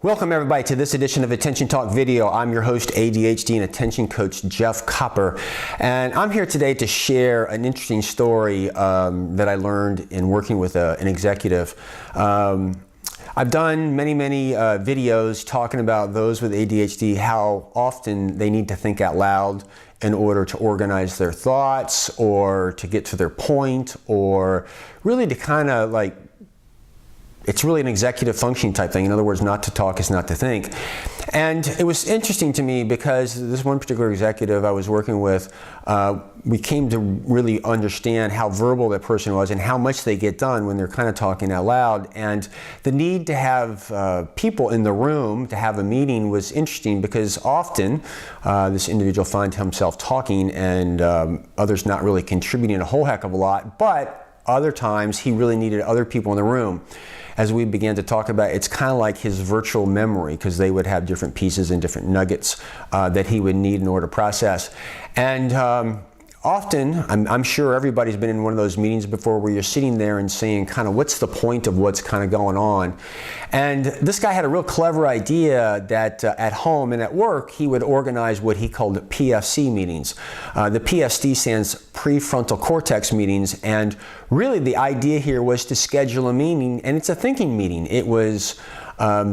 Welcome everybody to this edition of Attention Talk Video. I'm your host, ADHD and Attention Coach Jeff Copper, and I'm here today to share an interesting story that I learned in working with an executive. I've done many videos talking about those with ADHD, how often they need to think out loud in order to organize their thoughts or to get to their point, or really to kind of like, it's really an executive functioning type thing. In other words, not to talk is not to think. And it was interesting to me because this one particular executive I was working with, we came to really understand how verbal that person was and how much they get done when they're kind of talking out loud. And the need to have people in the room to have a meeting was interesting because often this individual finds himself talking and others not really contributing a whole heck of a lot, but other times he really needed other people in the room. As we began to talk about, it's kind of like his virtual memory, because they would have different pieces and different nuggets that he would need in order to process. And often, I'm sure everybody's been in one of those meetings before where you're sitting there and saying kind of what's the point of what's kind of going on. And this guy had a real clever idea that at home and at work he would organize what he called PFC meetings. The PFC stands Prefrontal Cortex meetings, and really the idea here was to schedule a meeting, and it's a thinking meeting. It was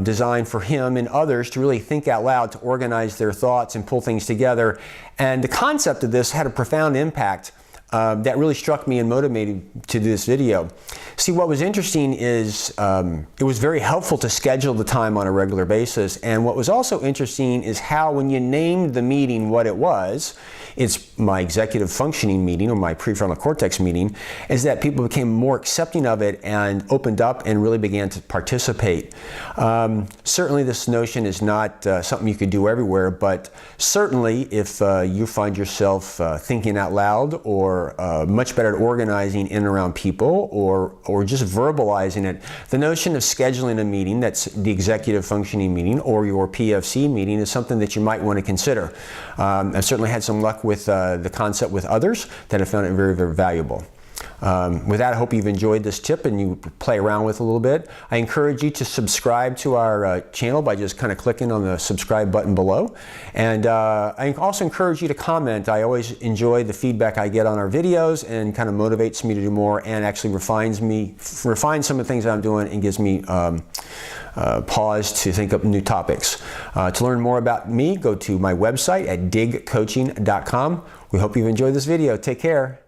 designed for him and others to really think out loud, to organize their thoughts and pull things together. And the concept of this had a profound impact that really struck me and motivated to do this video. See, what was interesting is it was very helpful to schedule the time on a regular basis. And what was also interesting is how when you named the meeting what it was, it's my executive functioning meeting or my prefrontal cortex meeting, is that people became more accepting of it and opened up and really began to participate. Certainly this notion is not something you could do everywhere, but certainly if you find yourself thinking out loud, or much better at organizing in and around people, or just verbalizing it, the notion of scheduling a meeting, that's the executive functioning meeting or your PFC meeting, is something that you might want to consider. I've certainly had some luck with the concept with others that have found it very valuable. With that, I hope you've enjoyed this tip and you play around with it a little bit. I encourage you to subscribe to our channel by just kind of clicking on the subscribe button below. And I also encourage you to comment. I always enjoy the feedback I get on our videos, and kind of motivates me to do more, and actually refines some of the things that I'm doing, and gives me pause to think up new topics. To learn more about me, go to my website at digcoaching.com. We hope you've enjoyed this video. Take care.